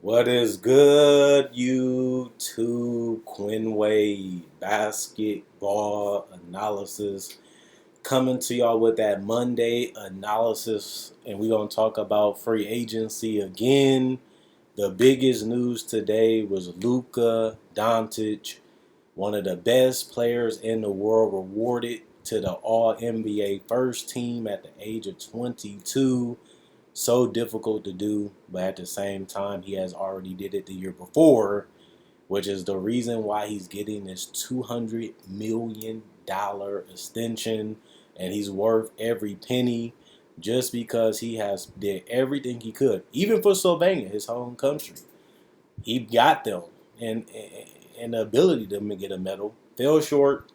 What is good, YouTube? Quinway basketball analysis coming to y'all with that Monday analysis, and we're gonna talk about free agency again. The biggest news today was Luka Doncic, one of the best players in the world, rewarded to the All NBA first team at the age of 22. So difficult to do, but at the same time, he has already did it the year before, which is the reason why he's getting this $200 million extension, and he's worth every penny, just because he has did everything he could, even for Sylvania, his home country. He got them and the ability to get a medal. Fell short,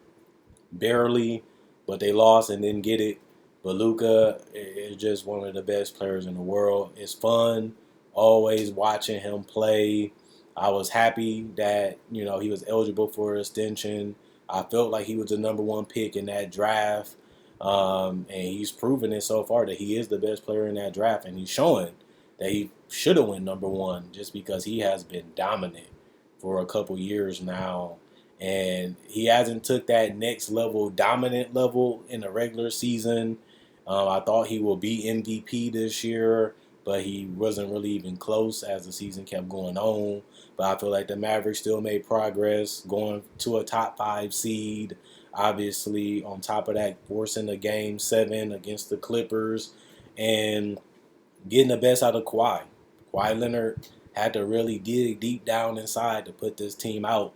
barely, but they lost and didn't get it. But Luka is just one of the best players in the world. It's fun always watching him play. I was happy that he was eligible for an extension. I felt like he was the number one pick in that draft, and he's proven it so far that he is the best player in that draft, and he's showing that he should have went number one just because he has been dominant for a couple years now, and he hasn't took that next level, dominant level in the regular season. I thought he will be MVP this year, but he wasn't really even close as the season kept going on. But I feel like the Mavericks still made progress, going to a top 5 seed. Obviously, on top of that, forcing a game 7 against the Clippers and getting the best out of Kawhi. Kawhi Leonard had to really dig deep down inside to put this team out,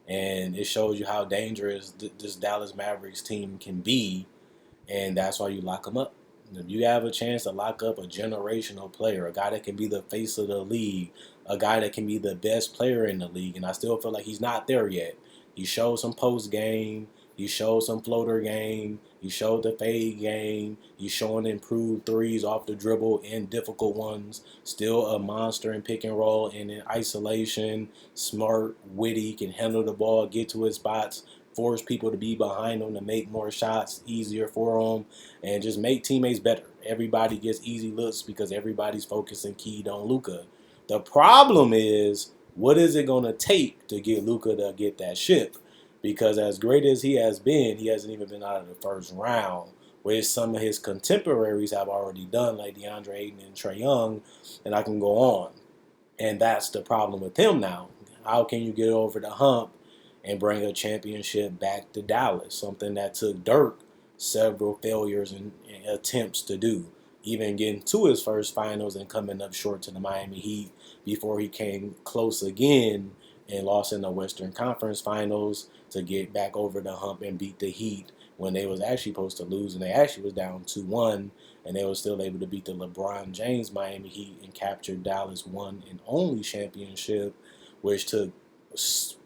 and it shows you how dangerous this Dallas Mavericks team can be, and that's why you lock them up. If you have a chance to lock up a generational player, a guy that can be the face of the league, a guy that can be the best player in the league, and I still feel like he's not there yet. He showed some post game, he showed some floater game, he showed the fade game, he's showing improved threes off the dribble and difficult ones. Still a monster in pick and roll and in isolation. Smart, witty, can handle the ball, get to his spots, force people to be behind him to make more shots easier for him, and just make teammates better. Everybody gets easy looks because everybody's focusing keyed on Luka. The problem is, what is it going to take to get Luka to get that ship? Because as great as he has been, he hasn't even been out of the first round, which some of his contemporaries have already done, like DeAndre Ayton and Trae Young, and I can go on. And that's the problem with him now. How can you get over the hump and bring a championship back to Dallas? Something that took Dirk several failures and attempts to do. Even getting to his first finals and coming up short to the Miami Heat before he came close again and lost in the Western Conference Finals to get back over the hump and beat the Heat when they was actually supposed to lose, and they actually was down 2-1, and they were still able to beat the LeBron James Miami Heat and capture Dallas' one and only championship, which took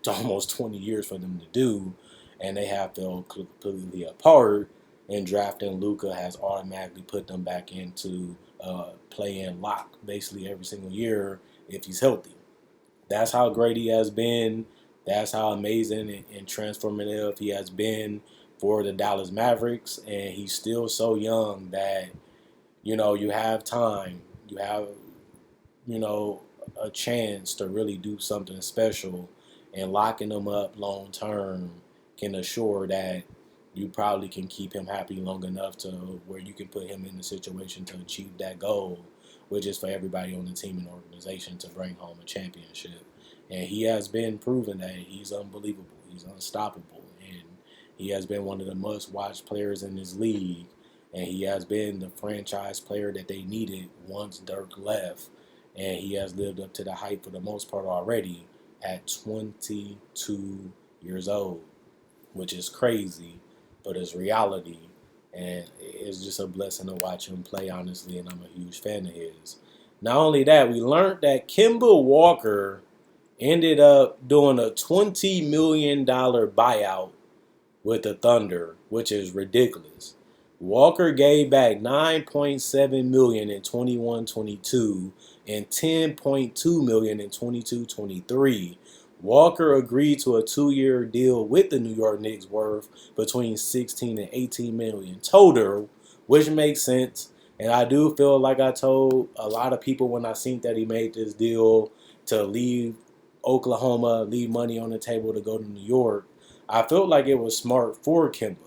almost 20 years for them to do, and they have fell completely apart. And drafting Luka has automatically put them back into play-in lock basically every single year if he's healthy. That's how great he has been. That's how amazing and transformative he has been for the Dallas Mavericks. And he's still so young that, you have time. You have, a chance to really do something special. And locking him up long term can assure that you probably can keep him happy long enough to where you can put him in the situation to achieve that goal, which is for everybody on the team and organization to bring home a championship. And he has been proven that he's unbelievable. He's unstoppable. And he has been one of the must-watch players in this league. And he has been the franchise player that they needed once Dirk left. And he has lived up to the hype for the most part already at 22 years old, which is crazy, but it's reality. And it's just a blessing to watch him play, honestly, and I'm a huge fan of his. Not only that, we learned that Kemba Walker ended up doing a $20 million buyout with the Thunder, which is ridiculous. Walker gave back 9.7 million in 21-22 and 10.2 million in 22-23. Walker agreed to a 2-year deal with the New York Knicks worth between 16 and 18 million total, which makes sense. And I do feel like I told a lot of people when I seen that he made this deal to leave Oklahoma, leave money on the table to go to New York, I felt like it was smart for Kimba,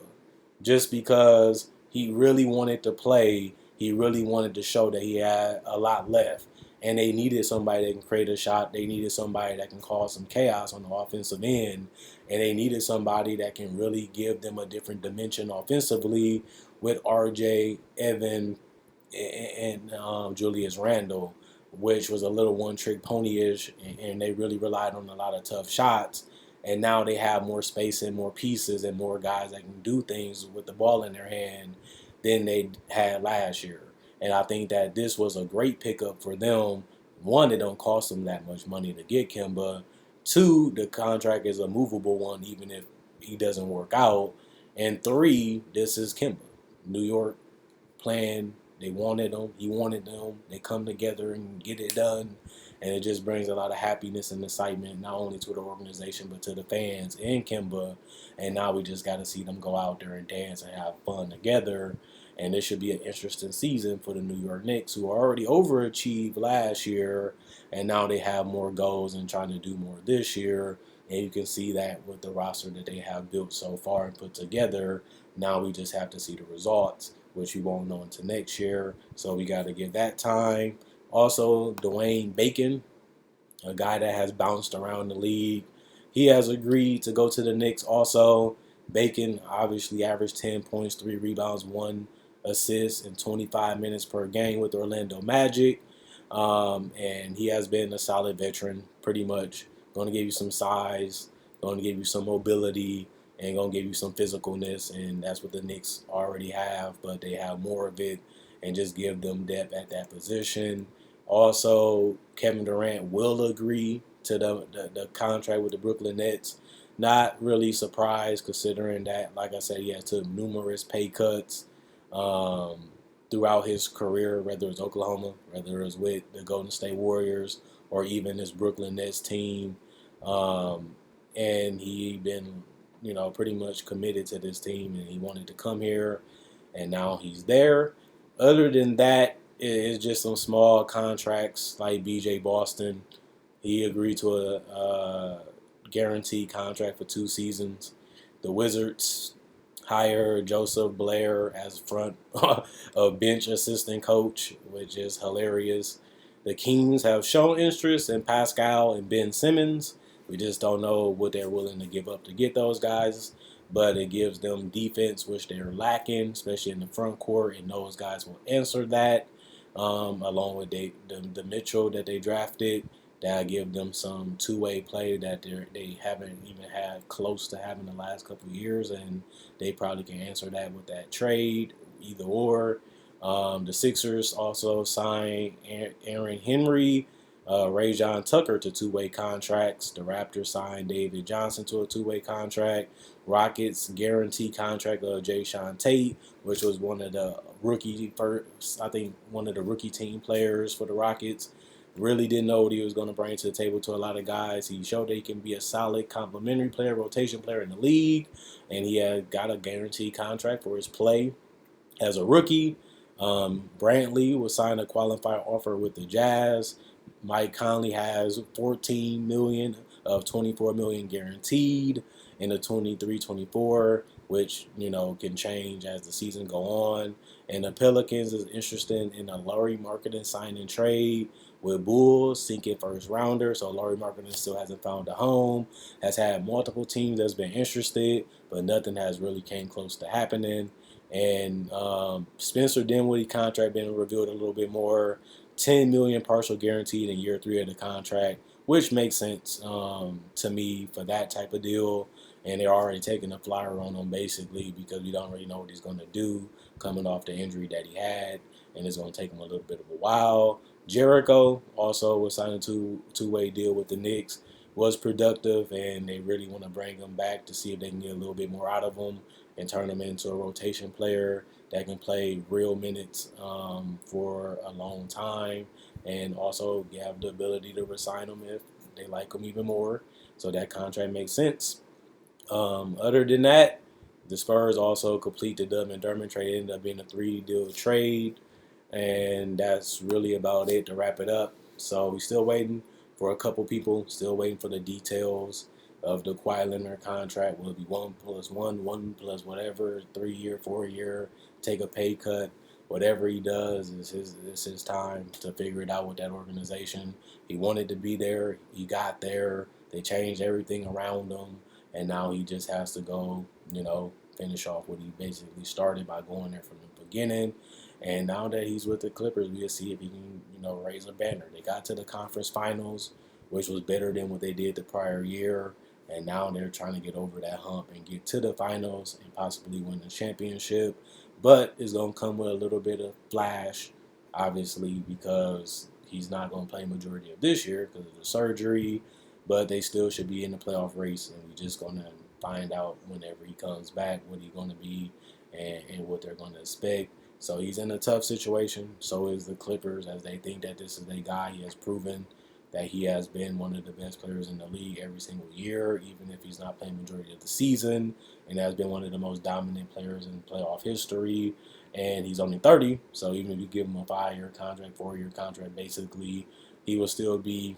just because he really wanted to play. He really wanted to show that he had a lot left. And they needed somebody that can create a shot. They needed somebody that can cause some chaos on the offensive end. And they needed somebody that can really give them a different dimension offensively with RJ, Evan, and Julius Randle, which was a little one-trick pony-ish, and they really relied on a lot of tough shots. And now they have more space and more pieces and more guys that can do things with the ball in their hand than they had last year. And I think that this was a great pickup for them. One, it don't cost them that much money to get Kimba. Two, the contract is a movable one, even if he doesn't work out. And three, this is Kimba. New York playing. They wanted them. He wanted them. They come together and get it done. And it just brings a lot of happiness and excitement, not only to the organization, but to the fans and Kimba. And now we just got to see them go out there and dance and have fun together. And this should be an interesting season for the New York Knicks, who already overachieved last year. And now they have more goals and trying to do more this year. And you can see that with the roster that they have built so far and put together. Now we just have to see the results, which we won't know until next year. So we got to give that time. Also, Dwayne Bacon, a guy that has bounced around the league, he has agreed to go to the Knicks also. Bacon obviously averaged 10 points, 3 rebounds, 1 assist in 25 minutes per game with Orlando Magic. And he has been a solid veteran, pretty much. Going to give you some size, going to give you some mobility, and going to give you some physicalness. And that's what the Knicks already have, but they have more of it and just give them depth at that position. Also, Kevin Durant will agree to the contract with the Brooklyn Nets. Not really surprised, considering that, like I said, he has took numerous pay cuts um, throughout his career, whether it's Oklahoma, whether it's with the Golden State Warriors, or even this Brooklyn Nets team. Um, and he been, pretty much committed to this team, and he wanted to come here, and now he's there. Other than that, it's just some small contracts like BJ Boston. He agreed to a guaranteed contract for 2 seasons. The Wizards hire Joseph Blair as front a bench assistant coach, which is hilarious. The Kings have shown interest in Pascal and Ben Simmons. We just don't know what they're willing to give up to get those guys. But it gives them defense, which they're lacking, especially in the front court, and those guys will answer that, along with the Mitchell that they drafted. That give them some two-way play that they haven't even had close to having the last couple of years, and they probably can answer that with that trade, either or. The Sixers also signed Aaron Henry, Rajon Tucker to two-way contracts. The Raptors signed David Johnson to a two-way contract. Rockets guarantee contract of Jayshawn Tate, which was one of the one of the rookie team players for the Rockets. Really didn't know what he was going to bring to the table to a lot of guys. He showed that he can be a solid complementary player, rotation player in the league, and he had got a guaranteed contract for his play as a rookie. Brantley was signed a qualified offer with the Jazz. Mike Conley has $14 million of $24 million guaranteed in the 23-24, which can change as the season go on. And the Pelicans is interested in a Lauri Markkanen sign and trade with Bulls seeking first rounder. So Lauri Markkanen still hasn't found a home. Has had multiple teams that's been interested, but nothing has really came close to happening. And Spencer Dinwiddie contract been revealed a little bit more. $10 million partial guaranteed in year 3 of the contract, which makes sense to me for that type of deal. And they're already taking a flyer on him basically because we don't really know what he's going to do coming off the injury that he had, and it's going to take him a little bit of a while. Jericho also was signed a two-way deal with the Knicks, was productive, and they really want to bring him back to see if they can get a little bit more out of him and turn him into a rotation player that can play real minutes for a long time, and also have the ability to resign him if they like him even more. So that contract makes sense. Other than that, the Spurs also complete the Dub McDermott trade. It ended up being a 3-deal trade, and that's really about it to wrap it up. So we're still waiting for a couple people. Still waiting for the details of the Kawhi Leonard contract. Will it be 1+1, 1+ whatever, 3 year, 4 year, take a pay cut? Whatever he does is his time to figure it out with that organization. He wanted to be there. He got there. They changed everything around him, and now he just has to go, finish off what he basically started by going there from the beginning. And now that he's with the Clippers, we'll see if he can, raise a banner. They got to the conference finals, which was better than what they did the prior year. And now they're trying to get over that hump and get to the finals and possibly win the championship. But it's going to come with a little bit of flash, obviously, because he's not going to play majority of this year because of the surgery. But they still should be in the playoff race, and we're just going to find out whenever he comes back what he's going to be and what they're going to expect. So he's in a tough situation. So is the Clippers, as they think that this is a guy. He has proven that he has been one of the best players in the league every single year, even if he's not playing majority of the season, and has been one of the most dominant players in playoff history. And he's only 30, so even if you give him a 5-year contract, 4-year contract, basically, he will still be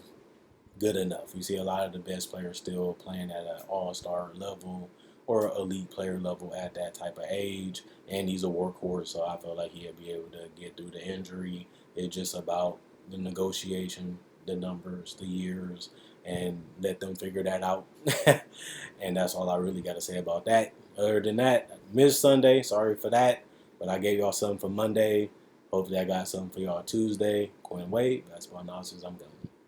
good enough. We see a lot of the best players still playing at an all-star level or elite player level at that type of age, and he's a workhorse, so I feel like he'll be able to get through the injury. It's just about the negotiation, the numbers, the years, and let them figure that out. And that's all I really got to say about that. Other than that, I missed Sunday. Sorry for that, but I gave y'all something for Monday. Hopefully I got something for y'all Tuesday. Quinn Wade, basketball analysis. I'm done.